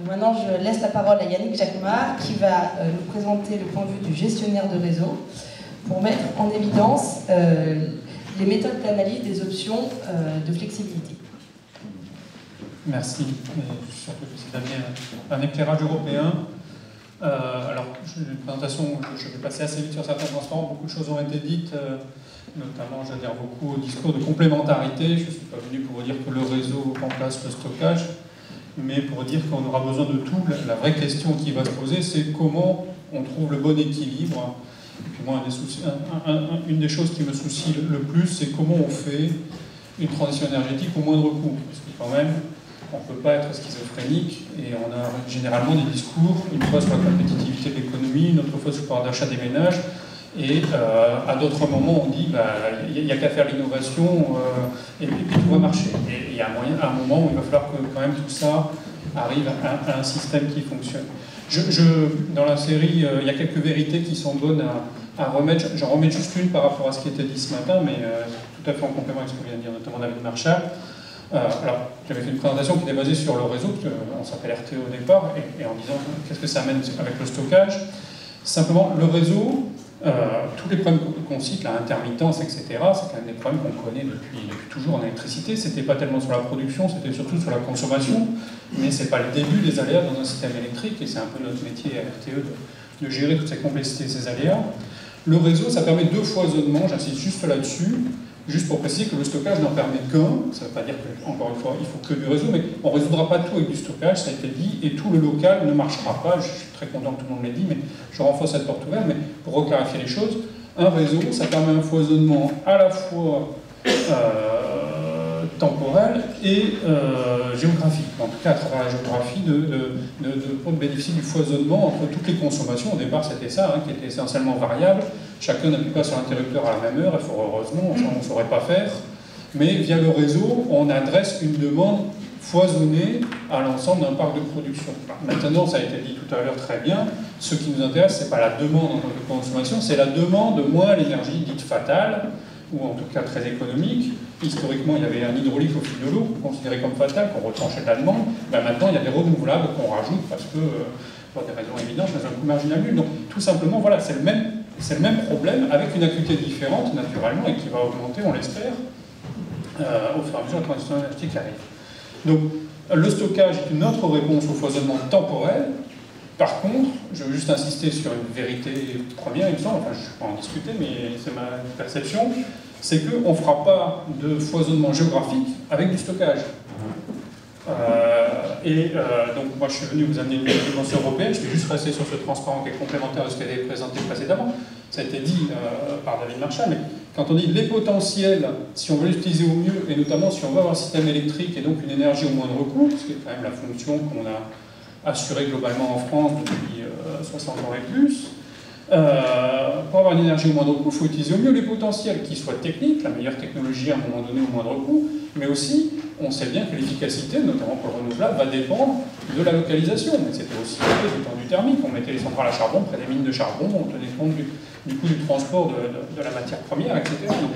Maintenant, je laisse la parole à Yannick Jacquemart qui va nous présenter le point de vue du gestionnaire de réseau pour mettre en évidence les méthodes d'analyse des options de flexibilité. Merci. Surtout que c'est d'amener un éclairage européen. Alors, une présentation, je vais passer assez vite sur certains transports. Beaucoup de choses ont été dites, notamment, j'adhère beaucoup au discours de complémentarité. Je ne suis pas venu pour vous dire que le réseau remplace le stockage, mais pour dire qu'on aura besoin de tout. La vraie question qui va se poser, c'est comment on trouve le bon équilibre. Et puis moi, une des choses qui me soucie le plus, c'est comment on fait une transition énergétique au moindre coût. Parce que quand même, on ne peut pas être schizophrénique et on a généralement des discours, une fois sur la compétitivité de l'économie, une autre fois sur le pouvoir d'achat des ménages, et à d'autres moments on dit il n'y a qu'à faire l'innovation et puis tout va marcher. Et il y a un moment où il va falloir que quand même tout ça arrive à un système qui fonctionne. Dans la série, il y a quelques vérités qui sont bonnes à remettre. J'en remets juste une par rapport à ce qui était dit ce matin, mais tout à fait en complément avec ce que vient de dire notamment David Marchal. Alors, j'avais fait une présentation qui était basée sur le réseau, on s'appelle RTE au départ, et en disant qu'est-ce que ça amène avec le stockage. Simplement, le réseau, tous les problèmes qu'on cite, l'intermittence, etc., c'est quand même des problèmes qu'on connaît depuis toujours en électricité. C'était pas tellement sur la production, c'était surtout sur la consommation, mais c'est pas le début des aléas dans un système électrique, et c'est un peu notre métier à RTE de gérer toutes ces complexités, ces aléas. Le réseau, ça permet deux foisonnements, j'insiste juste là-dessus. Juste pour préciser que le stockage n'en permet qu'un, ça ne veut pas dire qu'encore une fois, il faut que du réseau, mais on ne résoudra pas tout avec du stockage, ça a été dit, et tout le local ne marchera pas. Je suis très content que tout le monde l'ait dit, mais je renforce cette porte ouverte. Mais pour reclarifier les choses, un réseau, ça permet un foisonnement à la fois temporel et géographique. En tout cas, à travers la géographie, de bénéficier du foisonnement entre toutes les consommations. Au départ, c'était ça, qui était essentiellement variable. Chacun n'appuie pas sur l'interrupteur à la même heure, et fort heureusement, on ne saurait pas faire. Mais via le réseau, on adresse une demande foisonnée à l'ensemble d'un parc de production. Maintenant, ça a été dit tout à l'heure très bien, ce qui nous intéresse, ce n'est pas la demande en tant que consommation, c'est la demande moins l'énergie dite fatale, ou en tout cas très économique. Historiquement, il y avait un hydraulique au fil de l'eau, considéré comme fatal, qu'on retranchait de la demande. Maintenant, il y a des renouvelables qu'on rajoute parce que, pour des raisons évidentes, mais un coût marginal nul. Donc, tout simplement, voilà, c'est le même problème, avec une acuité différente, naturellement, et qui va augmenter, on l'espère, au fur et à mesure que la transition énergétique arrive. Donc, le stockage est une autre réponse au foisonnement temporel. Par contre, je veux juste insister sur une vérité première, il me semble, enfin je ne vais pas en discuter, mais c'est ma perception, c'est qu'on ne fera pas de foisonnement géographique avec du stockage. Donc moi je suis venu vous amener une dimension européenne, je vais juste rester sur ce transparent qui est complémentaire de ce qui a été présenté précédemment. Ça a été dit par David Marchal, mais quand on dit les potentiels, si on veut les utiliser au mieux, et notamment si on veut avoir un système électrique et donc une énergie au moindre coût, ce qui est quand même la fonction qu'on a assurée globalement en France depuis 60 ans et plus, pour avoir une énergie au moindre coût, il faut utiliser au mieux les potentiels, qui soient techniques, la meilleure technologie à un moment donné au moindre coût, mais aussi, on sait bien que l'efficacité, notamment pour le renouvelable, va dépendre de la localisation. Mais c'était aussi le cas du temps du thermique. On mettait les centrales à charbon près des mines de charbon, on tenait compte du coût du transport de la matière première, etc. Donc,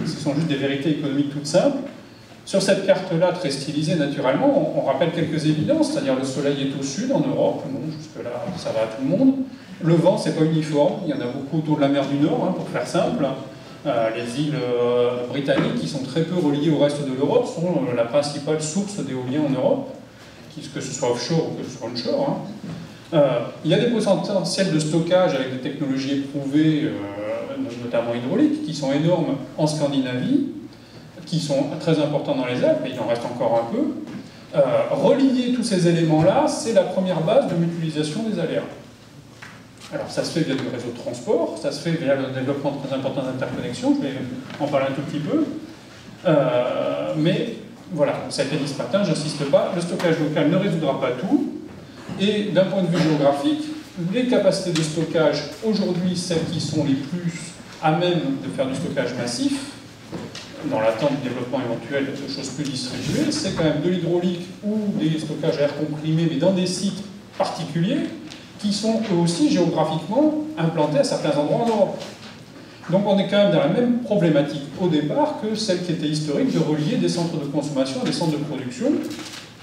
ce sont juste des vérités économiques toutes simples. Sur cette carte-là, très stylisée naturellement, on rappelle quelques évidences, c'est-à-dire le soleil est au sud en Europe, bon, jusque-là ça va à tout le monde. Le vent, c'est pas uniforme, il y en a beaucoup autour de la mer du Nord, pour faire simple. Les îles britanniques, qui sont très peu reliées au reste de l'Europe, sont la principale source d'éolien en Europe, que ce soit offshore ou que ce soit onshore. Il y a des potentiels de stockage avec des technologies éprouvées, notamment hydrauliques, qui sont énormes en Scandinavie, qui sont très importants dans les Alpes, et il en reste encore un peu. Relier tous ces éléments-là, c'est la première base de mutualisation des aléas. Alors ça se fait via le réseau de transport, ça se fait via le développement très important d'interconnexion, je vais en parler un tout petit peu. Mais voilà, ça a été dit ce matin, j'insiste pas, le stockage local ne résoudra pas tout. Et d'un point de vue géographique, les capacités de stockage, aujourd'hui, celles qui sont les plus à même de faire du stockage massif, dans l'attente du développement éventuel de choses plus distribuées, c'est quand même de l'hydraulique ou des stockages à air comprimé, mais dans des sites particuliers, qui sont eux aussi géographiquement implantés à certains endroits en Europe. Donc on est quand même dans la même problématique au départ que celle qui était historique de relier des centres de consommation à des centres de production.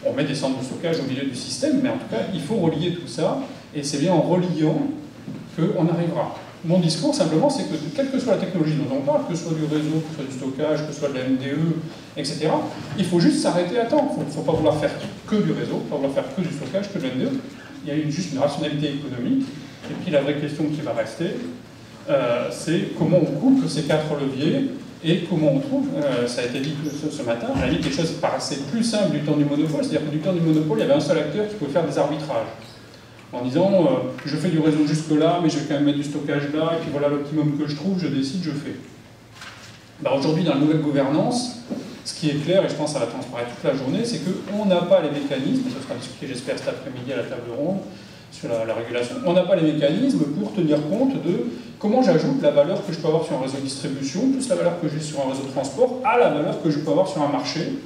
On met des centres de stockage au milieu du système, mais en tout cas, il faut relier tout ça, et c'est bien en reliant qu'on arrivera. Mon discours, simplement, c'est que quelle que soit la technologie dont on parle, que ce soit du réseau, que ce soit du stockage, que ce soit de la MDE, etc., il faut juste s'arrêter à temps. Il ne faut pas vouloir faire que du réseau, pas vouloir faire que du stockage, que de la MDE. Il y a juste une rationalité économique. Et puis la vraie question qui va rester, c'est comment on coupe ces 4 leviers et comment on trouve, ça a été dit ce matin, on a dit quelque chose qui paraissait plus simple du temps du monopole, c'est-à-dire que du temps du monopole, il y avait un seul acteur qui pouvait faire des arbitrages. En disant, je fais du réseau jusque-là, mais je vais quand même mettre du stockage là, et puis voilà l'optimum que je trouve, je décide, je fais. Ben, aujourd'hui, dans la nouvelle gouvernance, ce qui est clair, et je pense que ça va transparaître toute la journée, c'est qu'on n'a pas les mécanismes, et ce sera discuté j'espère cet après-midi à la table ronde, sur la régulation, on n'a pas les mécanismes pour tenir compte de comment j'ajoute la valeur que je peux avoir sur un réseau de distribution, plus la valeur que j'ai sur un réseau de transport, à la valeur que je peux avoir sur un marché.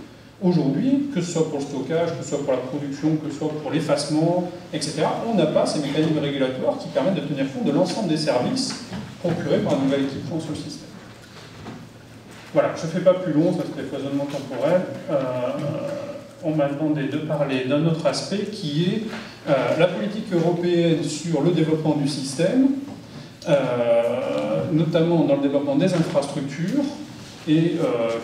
Aujourd'hui, que ce soit pour le stockage, que ce soit pour la production, que ce soit pour l'effacement, etc., on n'a pas ces mécanismes régulatoires qui permettent de tenir compte de l'ensemble des services procurés par un nouvel équipement sur le système. Voilà, je ne fais pas plus long, ça c'était foisonnement temporel. On m'a demandé de parler d'un autre aspect qui est la politique européenne sur le développement du système, notamment dans le développement des infrastructures, et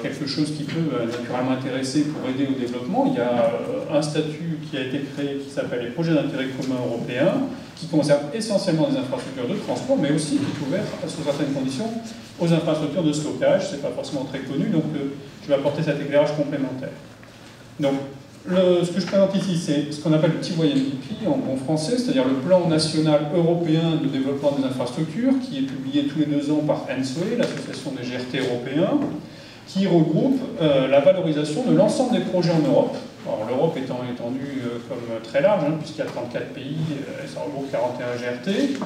quelque chose qui peut naturellement intéresser pour aider au développement. Il y a un statut qui a été créé qui s'appelle les projets d'intérêt commun européens, qui concerne essentiellement des infrastructures de transport, mais aussi qui est ouvert, sous certaines conditions, aux infrastructures de stockage. Ce n'est pas forcément très connu, donc je vais apporter cet éclairage complémentaire. Donc, ce que je présente ici, c'est ce qu'on appelle le TYMDP en bon français, c'est-à-dire le plan national européen de développement des infrastructures, qui est publié tous les 2 ans par ENSOE, l'association des GRT européens, qui regroupe la valorisation de l'ensemble des projets en Europe. Alors l'Europe étant étendue comme très large, hein, puisqu'il y a 34 pays, ça regroupe 41 GRT,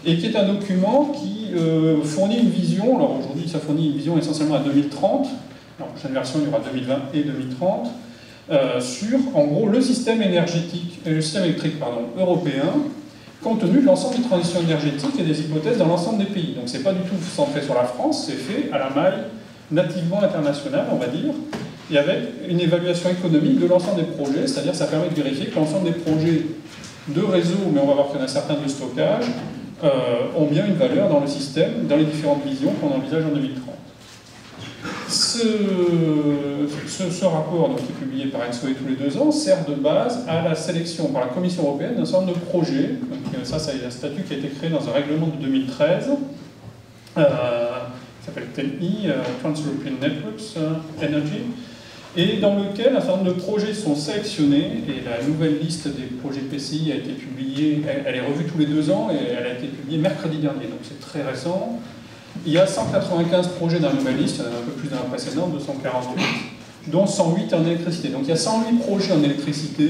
et qui est un document qui fournit une vision, alors aujourd'hui ça fournit une vision essentiellement à 2030, dans la prochaine version il y aura 2020 et 2030, sur, en gros, le système électrique européen, compte tenu de l'ensemble des transitions énergétiques et des hypothèses dans l'ensemble des pays. Donc c'est pas du tout centré sur la France, c'est fait à la maille nativement internationale, on va dire, et avec une évaluation économique de l'ensemble des projets, c'est-à-dire ça permet de vérifier que l'ensemble des projets de réseau, mais on va voir qu'il y en a certains de stockage, ont bien une valeur dans le système, dans les différentes visions qu'on envisage en 2030. Ce rapport, donc, qui est publié par ENSOE tous les 2 ans, sert de base à la sélection par la Commission européenne d'un certain nombre de projets. Donc, ça a un statut qui a été créé dans un règlement de 2013, qui s'appelle TEN-E, Trans-European Networks Energy, et dans lequel un certain nombre de projets sont sélectionnés, et la nouvelle liste des projets PCI a été publiée, elle est revue tous les 2 ans, et elle a été publiée mercredi dernier, donc c'est très récent. Il y a 195 projets dans la nouvelle liste, il y en a un peu plus dans la précédente, 248, dont 108 en électricité. Donc il y a 108 projets en électricité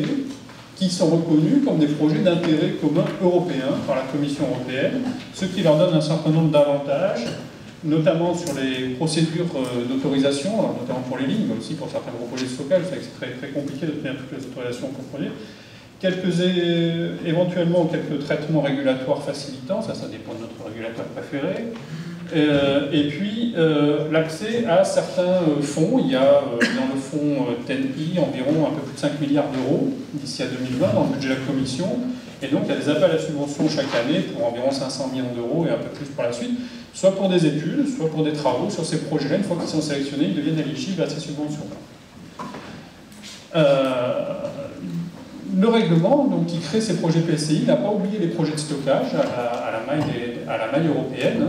qui sont reconnus comme des projets d'intérêt commun européen par la Commission européenne, ce qui leur donne un certain nombre d'avantages, notamment sur les procédures d'autorisation, notamment pour les lignes, mais aussi pour certains gros projets de stockage, c'est très, très compliqué d'obtenir toutes les autorisations pour produire. Éventuellement quelques traitements régulatoires facilitants, ça dépend de notre régulateur préféré. Et puis l'accès à certains fonds. Il y a dans le fonds TEN-E environ un peu plus de 5 milliards d'euros d'ici à 2020 dans le budget de la Commission. Et donc il y a des appels à subventions chaque année pour environ 500 millions d'euros et un peu plus pour la suite, soit pour des études, soit pour des travaux sur ces projets-là. Une fois qu'ils sont sélectionnés, ils deviennent éligibles à ces subventions-là. Le règlement donc, qui crée ces projets PCI n'a pas oublié les projets de stockage à la maille européenne.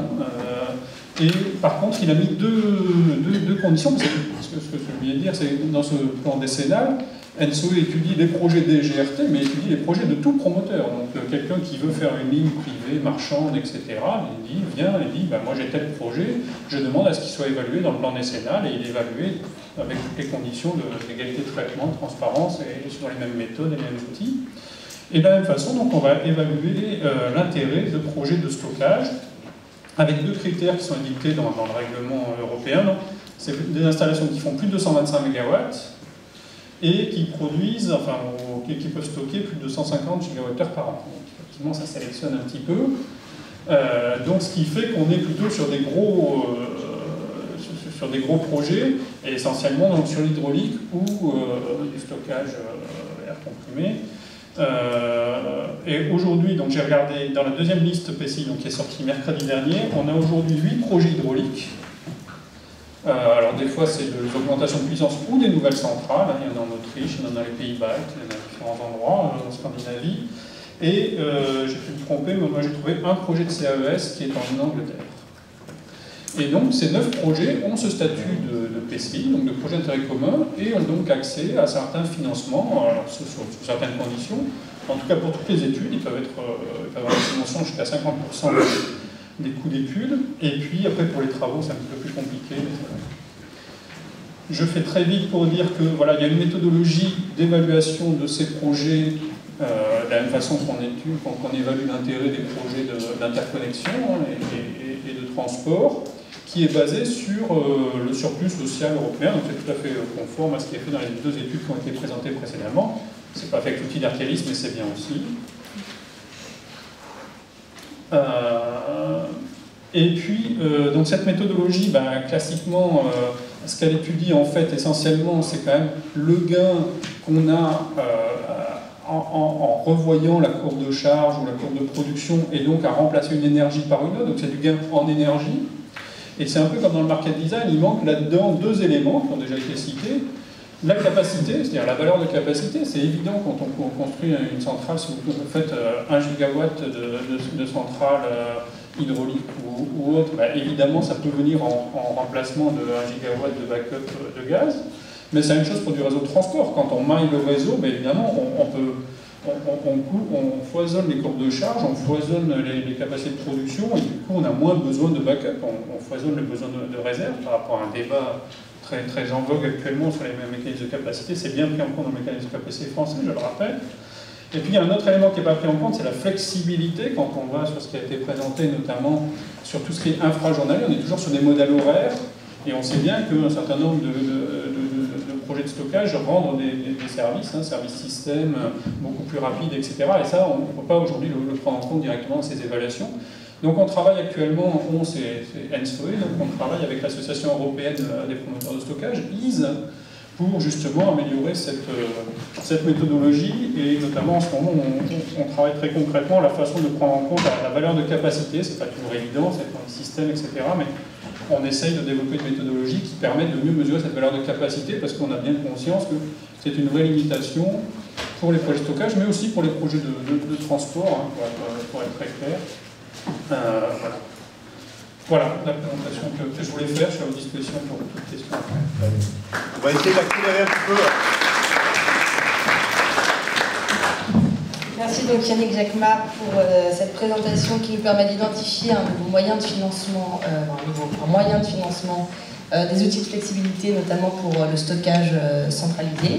Et par contre, il a mis deux conditions. Parce que ce que je voulais dire, c'est que dans ce plan décennal, ENSOE étudie les projets des GRT, mais étudie les projets de tout promoteur. Donc quelqu'un qui veut faire une ligne privée, marchande, etc., il vient et dit moi j'ai tel projet, je demande à ce qu'il soit évalué dans le plan décennal, et il est évalué avec toutes les conditions d'égalité de traitement, de transparence, et sur les mêmes méthodes et les mêmes outils. Et de la même façon, donc, on va évaluer l'intérêt de projets de stockage avec 2 critères qui sont indiqués dans le règlement européen. C'est des installations qui font plus de 225 MW et qui produisent, qui peuvent stocker plus de 250 GWh par an. Donc, effectivement, ça sélectionne un petit peu. Donc, ce qui fait qu'on est plutôt sur des gros projets, et essentiellement donc, sur l'hydraulique ou du stockage air comprimé. Et aujourd'hui, donc j'ai regardé dans la deuxième liste PCI, donc qui est sortie mercredi dernier, on a aujourd'hui 8 projets hydrauliques. Alors des fois c'est des augmentations de puissance ou des nouvelles centrales, hein. Il y en a en Autriche, il y en a dans les Pays-Bas, il y en a à différents endroits, en Scandinavie. Et j'ai pu me tromper, mais moi j'ai trouvé un projet de CAES qui est en Angleterre. Et donc ces 9 projets ont ce statut de PCI, donc de projet d'intérêt commun, et ont donc accès à certains financements, alors sous certaines conditions. En tout cas pour toutes les études, ils peuvent avoir des financements jusqu'à 50% des coûts d'études, et puis après pour les travaux c'est un petit peu plus compliqué. Je fais très vite pour dire que voilà, il y a une méthodologie d'évaluation de ces projets, de la même façon qu'on évalue l'intérêt des projets d'interconnexion et de transport, qui est basée sur le surplus social européen, donc c'est tout à fait conforme à ce qui est fait dans les 2 études qui ont été présentées précédemment. C'est pas fait avec l'outil d'Artelis, mais c'est bien aussi. Et puis, donc cette méthodologie, classiquement, ce qu'elle étudie en fait essentiellement, c'est quand même le gain qu'on a en revoyant la courbe de charge ou la courbe de production, et donc à remplacer une énergie par une autre, donc c'est du gain en énergie. Et c'est un peu comme dans le market design, il manque là-dedans 2 éléments qui ont déjà été cités. La capacité, c'est-à-dire la valeur de capacité, c'est évident quand on construit une centrale, si vous faites 1 gigawatt de centrale hydraulique ou autre, évidemment ça peut venir en remplacement de 1 gigawatt de backup de gaz, mais c'est la même chose pour du réseau de transport. Quand on maille le réseau, évidemment on foisonne les courbes de charge, on foisonne les capacités de production, et du coup on a moins besoin de backup, on foisonne le besoin de réserve par rapport à un débat très en vogue actuellement sur les mécanismes de capacité. C'est bien pris en compte dans le mécanisme de capacité français, je le rappelle. Et puis il y a un autre élément qui n'est pas pris en compte, c'est la flexibilité. Quand on va sur ce qui a été présenté, notamment sur tout ce qui est infrajournalier, on est toujours sur des modèles horaires, et on sait bien qu'un certain nombre de projets de stockage rendent des services, services système, beaucoup plus rapides, etc. Et ça, on ne peut pas aujourd'hui le prendre en compte directement dans ces évaluations. Donc on travaille actuellement, c'est ENSOE, donc on travaille avec l'Association européenne des promoteurs de stockage, ISE, pour justement améliorer cette méthodologie, et notamment en ce moment on travaille très concrètement la façon de prendre en compte la valeur de capacité. C'est pas toujours évident, c'est dans les systèmes, etc. Mais on essaye de développer une méthodologie qui permet de mieux mesurer cette valeur de capacité, parce qu'on a bien conscience que c'est une vraie limitation pour les projets de stockage, mais aussi pour les projets de transport, pour être très clair. Voilà la présentation que je voulais faire. Je suis à votre disposition pour toute question. On va essayer d'accélérer un petit peu. Merci donc Yannick Jacquemart pour cette présentation qui nous permet d'identifier un nouveau moyen de financement, des outils de flexibilité, notamment pour le stockage centralisé.